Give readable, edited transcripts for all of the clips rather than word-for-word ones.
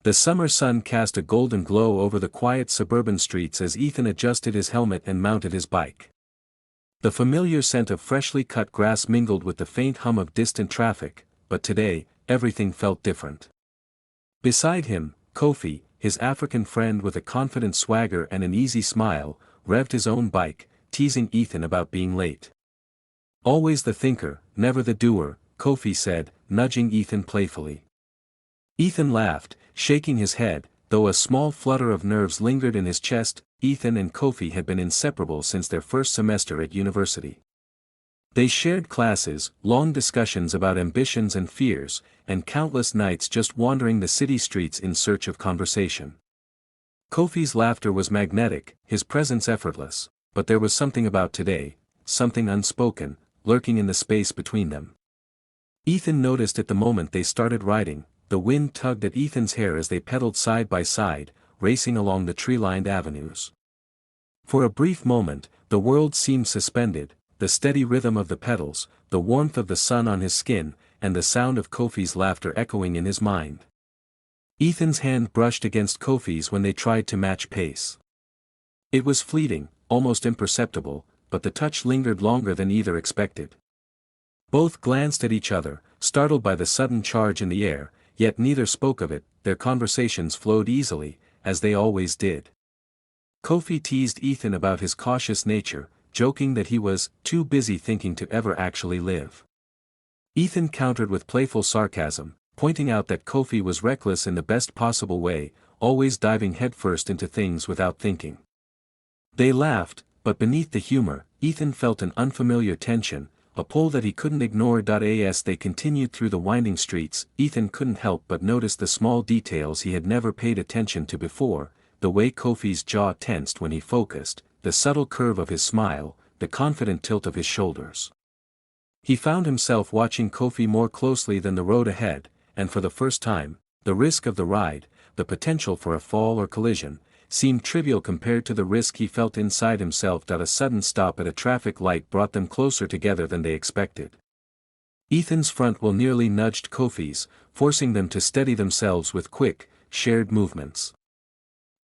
The summer sun cast a golden glow over the quiet suburban streets as Ethan adjusted his helmet and mounted his bike. The familiar scent of freshly cut grass mingled with the faint hum of distant traffic, but today, everything felt different. Beside him, Kofi, his African friend with a confident swagger and an easy smile, revved his own bike, teasing Ethan about being late. "Always the thinker, never the doer," Kofi said, nudging Ethan playfully. Ethan laughed, shaking his head, though a small flutter of nerves lingered in his chest. Ethan and Kofi had been inseparable since their first semester at university. They shared classes, long discussions about ambitions and fears, and countless nights just wandering the city streets in search of conversation. Kofi's laughter was magnetic, his presence effortless, but there was something about today, something unspoken, lurking in the space between them. Ethan noticed it the moment they started riding. The wind tugged at Ethan's hair as they pedaled side by side, racing along the tree-lined avenues. For a brief moment, the world seemed suspended, the steady rhythm of the pedals, the warmth of the sun on his skin, and the sound of Kofi's laughter echoing in his mind. Ethan's hand brushed against Kofi's when they tried to match pace. It was fleeting, almost imperceptible, but the touch lingered longer than either expected. Both glanced at each other, startled by the sudden charge in the air, yet neither spoke of it. Their conversations flowed easily, as they always did. Kofi teased Ethan about his cautious nature, joking that he was too busy thinking to ever actually live. Ethan countered with playful sarcasm, pointing out that Kofi was reckless in the best possible way, always diving headfirst into things without thinking. They laughed, but beneath the humor, Ethan felt an unfamiliar tension, a pull that he couldn't ignore. As they continued through the winding streets, Ethan couldn't help but notice the small details he had never paid attention to before, the way Kofi's jaw tensed when he focused, the subtle curve of his smile, the confident tilt of his shoulders. He found himself watching Kofi more closely than the road ahead, and for the first time, the risk of the ride, the potential for a fall or collision, seemed trivial compared to the risk he felt inside himself. A sudden stop at a traffic light brought them closer together than they expected. Ethan's front wheel nearly nudged Kofi's, forcing them to steady themselves with quick, shared movements.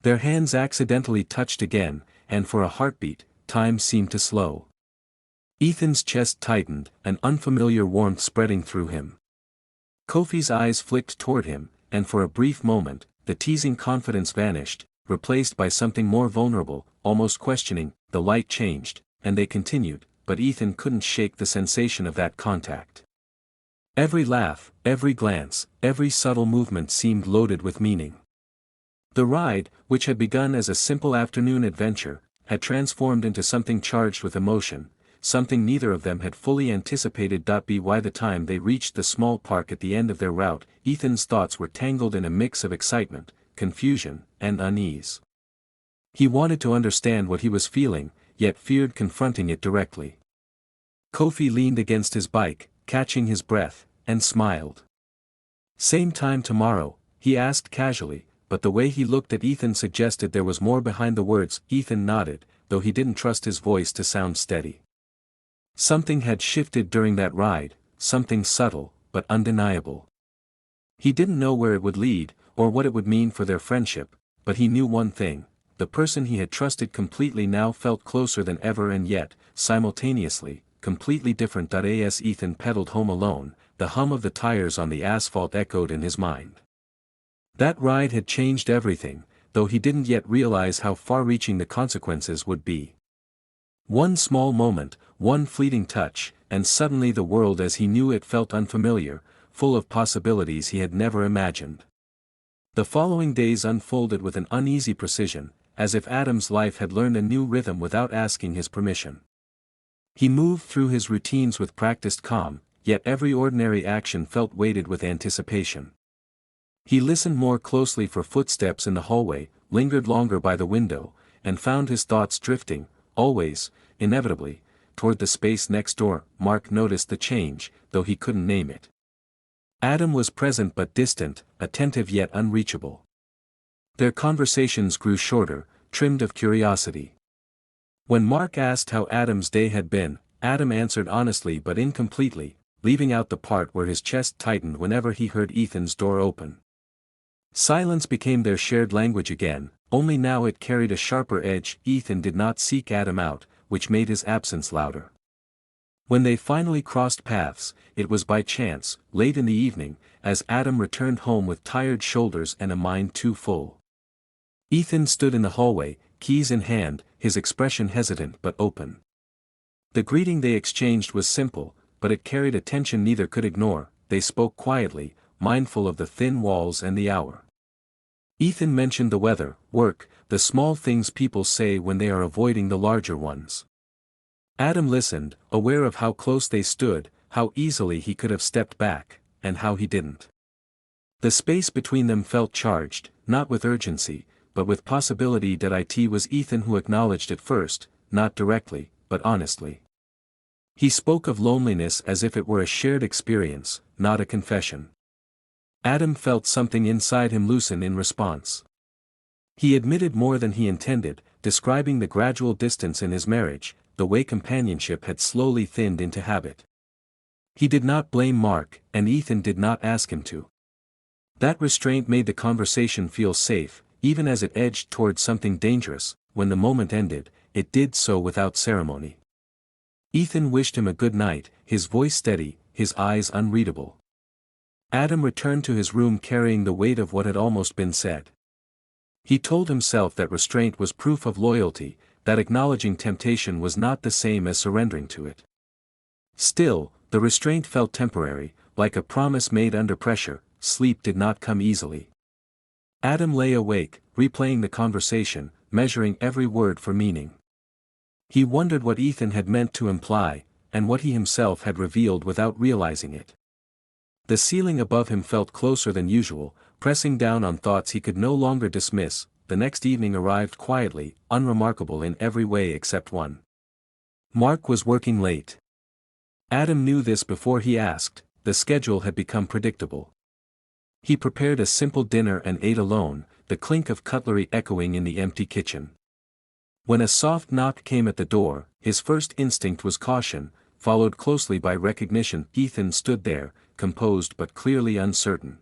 Their hands accidentally touched again, and for a heartbeat, time seemed to slow. Ethan's chest tightened, an unfamiliar warmth spreading through him. Kofi's eyes flicked toward him, and for a brief moment, the teasing confidence vanished, replaced by something more vulnerable, almost questioning. The light changed, and they continued, but Ethan couldn't shake the sensation of that contact. Every laugh, every glance, every subtle movement seemed loaded with meaning. The ride, which had begun as a simple afternoon adventure, had transformed into something charged with emotion, something neither of them had fully anticipated. By the time they reached the small park at the end of their route, Ethan's thoughts were tangled in a mix of excitement, confusion, and unease. He wanted to understand what he was feeling, yet feared confronting it directly. Kofi leaned against his bike, catching his breath, and smiled. "Same time tomorrow?" he asked casually, but the way he looked at Ethan suggested there was more behind the words. Ethan nodded, though he didn't trust his voice to sound steady. Something had shifted during that ride, something subtle, but undeniable. He didn't know where it would lead, or what it would mean for their friendship, but he knew one thing: the person he had trusted completely now felt closer than ever, and yet, simultaneously, completely different. As Ethan pedaled home alone, the hum of the tires on the asphalt echoed in his mind. That ride had changed everything, though he didn't yet realize how far-reaching the consequences would be. One small moment, one fleeting touch, and suddenly the world as he knew it felt unfamiliar, full of possibilities he had never imagined. The following days unfolded with an uneasy precision, as if Adam's life had learned a new rhythm without asking his permission. He moved through his routines with practiced calm, yet every ordinary action felt weighted with anticipation. He listened more closely for footsteps in the hallway, lingered longer by the window, and found his thoughts drifting, always, inevitably, toward the space next door. Mark noticed the change, though he couldn't name it. Adam was present but distant, attentive yet unreachable. Their conversations grew shorter, trimmed of curiosity. When Mark asked how Adam's day had been, Adam answered honestly but incompletely, leaving out the part where his chest tightened whenever he heard Ethan's door open. Silence became their shared language again, only now it carried a sharper edge. Ethan did not seek Adam out, which made his absence louder. When they finally crossed paths, it was by chance, late in the evening, as Adam returned home with tired shoulders and a mind too full. Ethan stood in the hallway, keys in hand, his expression hesitant but open. The greeting they exchanged was simple, but it carried a tension neither could ignore. They spoke quietly, mindful of the thin walls and the hour. Ethan mentioned the weather, work, the small things people say when they are avoiding the larger ones. Adam listened, aware of how close they stood, how easily he could have stepped back, and how he didn't. The space between them felt charged, not with urgency, but with possibility. It was Ethan who acknowledged it first, not directly, but honestly. He spoke of loneliness as if it were a shared experience, not a confession. Adam felt something inside him loosen in response. He admitted more than he intended, describing the gradual distance in his marriage, the way companionship had slowly thinned into habit. He did not blame Mark, and Ethan did not ask him to. That restraint made the conversation feel safe, even as it edged towards something dangerous. When the moment ended, it did so without ceremony. Ethan wished him a good night, his voice steady, his eyes unreadable. Adam returned to his room carrying the weight of what had almost been said. He told himself that restraint was proof of loyalty, that acknowledging temptation was not the same as surrendering to it. Still, the restraint felt temporary, like a promise made under pressure. Sleep did not come easily. Adam lay awake, replaying the conversation, measuring every word for meaning. He wondered what Ethan had meant to imply, and what he himself had revealed without realizing it. The ceiling above him felt closer than usual, pressing down on thoughts he could no longer dismiss. The next evening arrived quietly, unremarkable in every way except one. Mark was working late. Adam knew this before he asked. The schedule had become predictable. He prepared a simple dinner and ate alone, the clink of cutlery echoing in the empty kitchen. When a soft knock came at the door, his first instinct was caution, followed closely by recognition. Ethan stood there, composed but clearly uncertain.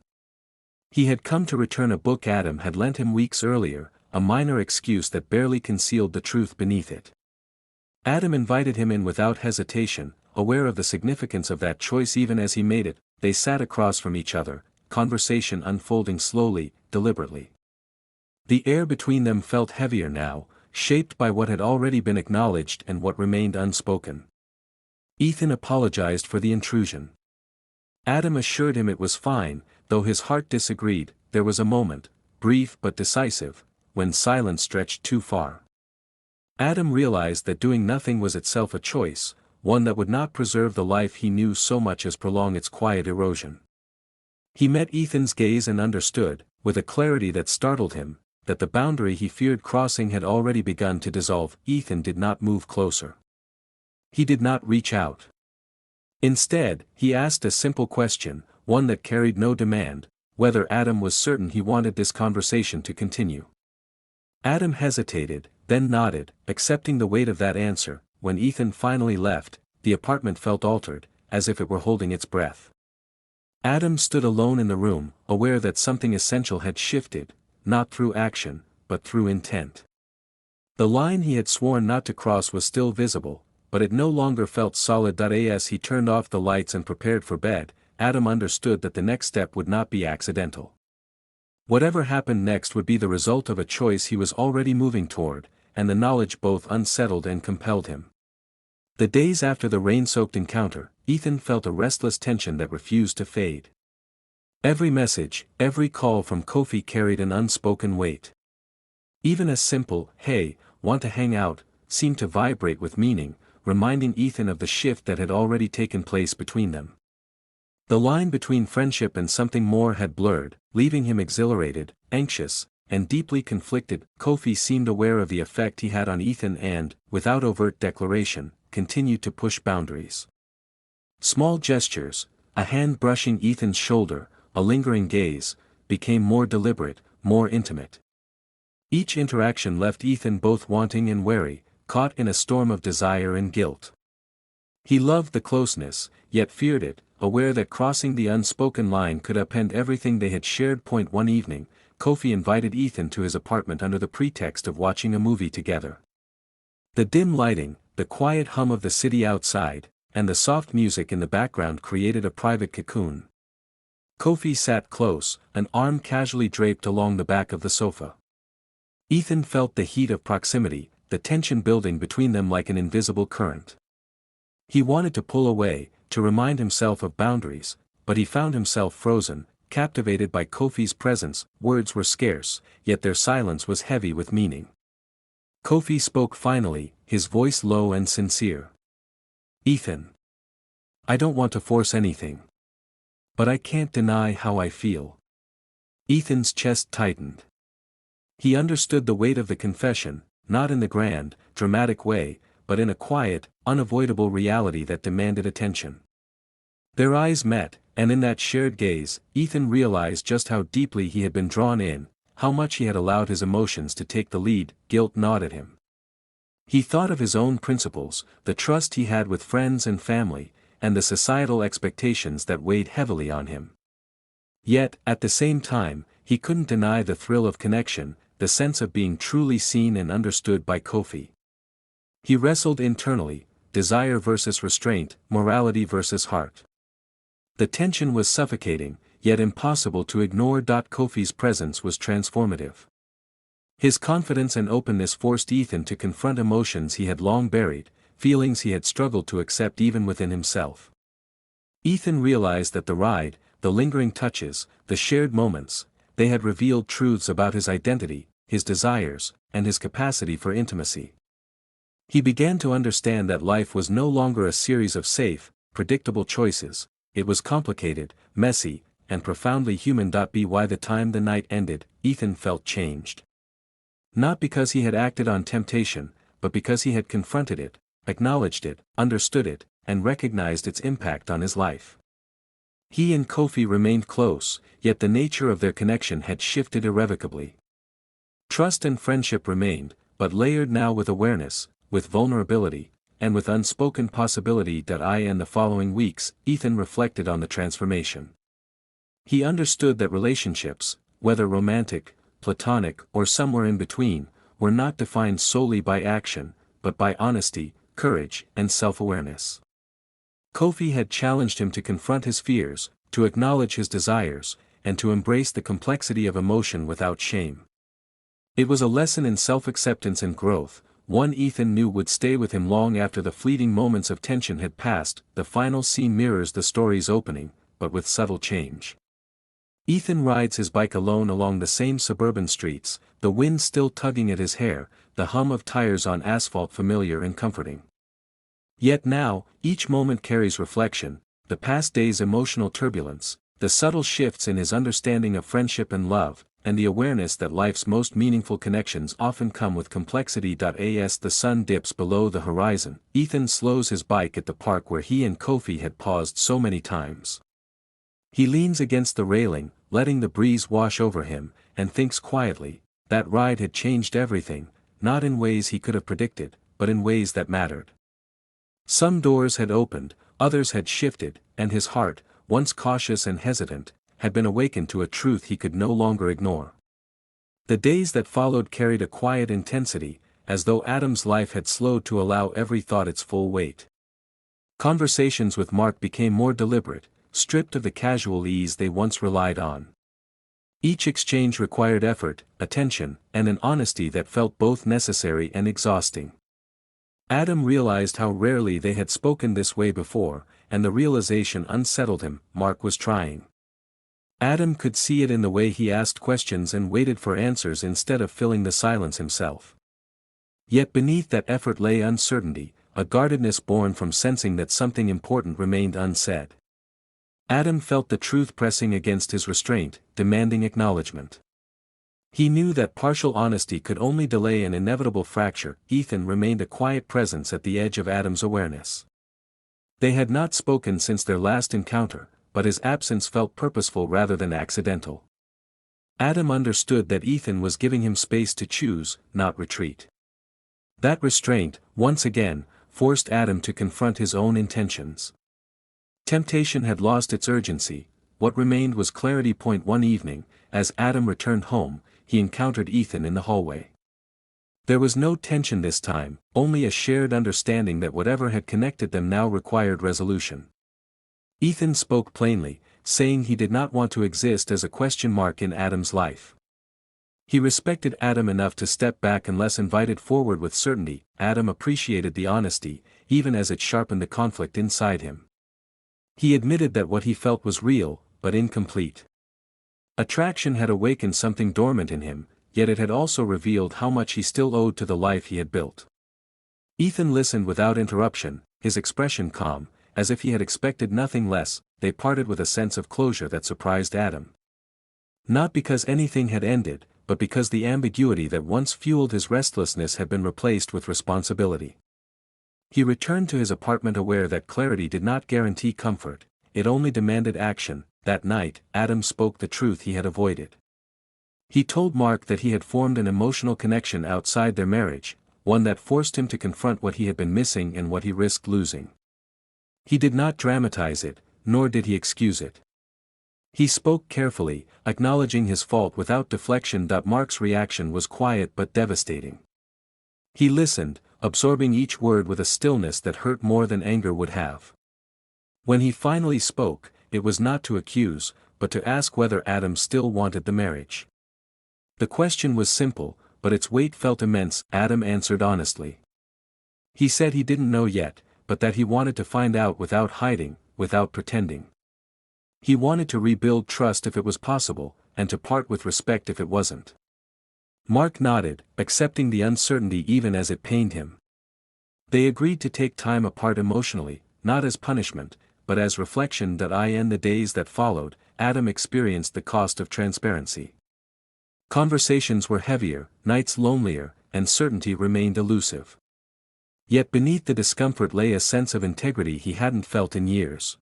He had come to return a book Adam had lent him weeks earlier, a minor excuse that barely concealed the truth beneath it. Adam invited him in without hesitation, aware of the significance of that choice even as he made it. They sat across from each other, conversation unfolding slowly, deliberately. The air between them felt heavier now, shaped by what had already been acknowledged and what remained unspoken. Ethan apologized for the intrusion. Adam assured him it was fine, though his heart disagreed. There was a moment, brief but decisive, when silence stretched too far. Adam realized that doing nothing was itself a choice, one that would not preserve the life he knew so much as prolong its quiet erosion. He met Ethan's gaze and understood, with a clarity that startled him, that the boundary he feared crossing had already begun to dissolve. Ethan did not move closer. He did not reach out. Instead, he asked a simple question, one that carried no demand, whether Adam was certain he wanted this conversation to continue. Adam hesitated, then nodded, accepting the weight of that answer. When Ethan finally left, the apartment felt altered, as if it were holding its breath. Adam stood alone in the room, aware that something essential had shifted, not through action, but through intent. The line he had sworn not to cross was still visible, but it no longer felt solid. As he turned off the lights and prepared for bed, Adam understood that the next step would not be accidental. Whatever happened next would be the result of a choice he was already moving toward, and the knowledge both unsettled and compelled him. The days after the rain-soaked encounter, Ethan felt a restless tension that refused to fade. Every message, every call from Kofi carried an unspoken weight. Even a simple, "Hey, want to hang out," seemed to vibrate with meaning, reminding Ethan of the shift that had already taken place between them. The line between friendship and something more had blurred, leaving him exhilarated, anxious, and deeply conflicted. Kofi seemed aware of the effect he had on Ethan and, without overt declaration, continued to push boundaries. Small gestures, a hand brushing Ethan's shoulder, a lingering gaze, became more deliberate, more intimate. Each interaction left Ethan both wanting and wary, caught in a storm of desire and guilt. He loved the closeness, yet feared it, aware that crossing the unspoken line could upend everything they had shared. One evening, Kofi invited Ethan to his apartment under the pretext of watching a movie together. The dim lighting, the quiet hum of the city outside, and the soft music in the background created a private cocoon. Kofi sat close, an arm casually draped along the back of the sofa. Ethan felt the heat of proximity, the tension building between them like an invisible current. He wanted to pull away, to remind himself of boundaries, but he found himself frozen, captivated by Kofi's presence. Words were scarce, yet their silence was heavy with meaning. Kofi spoke finally, his voice low and sincere. "Ethan. I don't want to force anything. But I can't deny how I feel." Ethan's chest tightened. He understood the weight of the confession, not in the grand, dramatic way, but in a quiet, unavoidable reality that demanded attention. Their eyes met, and in that shared gaze, Ethan realized just how deeply he had been drawn in, how much he had allowed his emotions to take the lead. Guilt gnawed at him. He thought of his own principles, the trust he had with friends and family, and the societal expectations that weighed heavily on him. Yet, at the same time, he couldn't deny the thrill of connection, the sense of being truly seen and understood by Kofi. He wrestled internally, desire versus restraint, morality versus heart. The tension was suffocating, yet impossible to ignore. Kofi's presence was transformative. His confidence and openness forced Ethan to confront emotions he had long buried, feelings he had struggled to accept even within himself. Ethan realized that the ride, the lingering touches, the shared moments, they had revealed truths about his identity, his desires, and his capacity for intimacy. He began to understand that life was no longer a series of safe, predictable choices. It was complicated, messy, and profoundly human. By the time the night ended, Ethan felt changed. Not because he had acted on temptation, but because he had confronted it, acknowledged it, understood it, and recognized its impact on his life. He and Kofi remained close, yet the nature of their connection had shifted irrevocably. Trust and friendship remained, but layered now with awareness, with vulnerability, and with unspoken possibility. In the following weeks, Ethan reflected on the transformation. He understood that relationships, whether romantic, platonic, or somewhere in between, were not defined solely by action, but by honesty, courage, and self-awareness. Kofi had challenged him to confront his fears, to acknowledge his desires, and to embrace the complexity of emotion without shame. It was a lesson in self-acceptance and growth, one Ethan knew would stay with him long after the fleeting moments of tension had passed. The final scene mirrors the story's opening, but with subtle change. Ethan rides his bike alone along the same suburban streets, the wind still tugging at his hair, the hum of tires on asphalt familiar and comforting. Yet now, each moment carries reflection, the past day's emotional turbulence, the subtle shifts in his understanding of friendship and love, and the awareness that life's most meaningful connections often come with complexity. As the sun dips below the horizon, Ethan slows his bike at the park where he and Kofi had paused so many times. He leans against the railing, letting the breeze wash over him, and thinks quietly, that ride had changed everything, not in ways he could have predicted, but in ways that mattered. Some doors had opened, others had shifted, and his heart, once cautious and hesitant, had been awakened to a truth he could no longer ignore. The days that followed carried a quiet intensity, as though Adam's life had slowed to allow every thought its full weight. Conversations with Mark became more deliberate, stripped of the casual ease they once relied on. Each exchange required effort, attention, and an honesty that felt both necessary and exhausting. Adam realized how rarely they had spoken this way before, and the realization unsettled him. Mark was trying. Adam could see it in the way he asked questions and waited for answers instead of filling the silence himself. Yet beneath that effort lay uncertainty, a guardedness born from sensing that something important remained unsaid. Adam felt the truth pressing against his restraint, demanding acknowledgement. He knew that partial honesty could only delay an inevitable fracture. Ethan remained a quiet presence at the edge of Adam's awareness. They had not spoken since their last encounter, but his absence felt purposeful rather than accidental. Adam understood that Ethan was giving him space to choose, not retreat. That restraint, once again, forced Adam to confront his own intentions. Temptation had lost its urgency, what remained was clarity. One evening, as Adam returned home, he encountered Ethan in the hallway. There was no tension this time, only a shared understanding that whatever had connected them now required resolution. Ethan spoke plainly, saying he did not want to exist as a question mark in Adam's life. He respected Adam enough to step back unless invited forward with certainty. Adam appreciated the honesty, even as it sharpened the conflict inside him. He admitted that what he felt was real, but incomplete. Attraction had awakened something dormant in him, yet it had also revealed how much he still owed to the life he had built. Ethan listened without interruption, his expression calm, as if he had expected nothing less. They parted with a sense of closure that surprised Adam. Not because anything had ended, but because the ambiguity that once fueled his restlessness had been replaced with responsibility. He returned to his apartment aware that clarity did not guarantee comfort, it only demanded action. That night, Adam spoke the truth he had avoided. He told Mark that he had formed an emotional connection outside their marriage, one that forced him to confront what he had been missing and what he risked losing. He did not dramatize it, nor did he excuse it. He spoke carefully, acknowledging his fault without deflection. Mark's reaction was quiet but devastating. He listened, absorbing each word with a stillness that hurt more than anger would have. When he finally spoke, it was not to accuse, but to ask whether Adam still wanted the marriage. The question was simple, but its weight felt immense. Adam answered honestly. He said he didn't know yet, but that he wanted to find out without hiding, without pretending. He wanted to rebuild trust if it was possible, and to part with respect if it wasn't. Mark nodded, accepting the uncertainty even as it pained him. They agreed to take time apart emotionally, not as punishment, but as reflection. In the days that followed, Adam experienced the cost of transparency. Conversations were heavier, nights lonelier, and certainty remained elusive. Yet beneath the discomfort lay a sense of integrity he hadn't felt in years.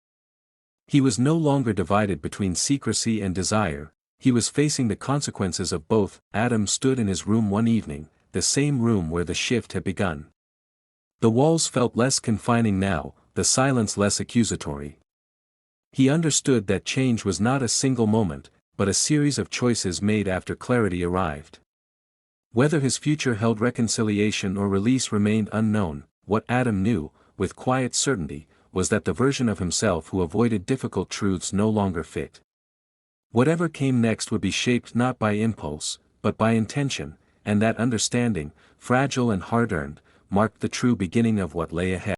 He was no longer divided between secrecy and desire, he was facing the consequences of both. Adam stood in his room one evening, the same room where the shift had begun. The walls felt less confining now, the silence less accusatory. He understood that change was not a single moment, but a series of choices made after clarity arrived. Whether his future held reconciliation or release remained unknown. What Adam knew, with quiet certainty, was that the version of himself who avoided difficult truths no longer fit. Whatever came next would be shaped not by impulse, but by intention, and that understanding, fragile and hard-earned, marked the true beginning of what lay ahead.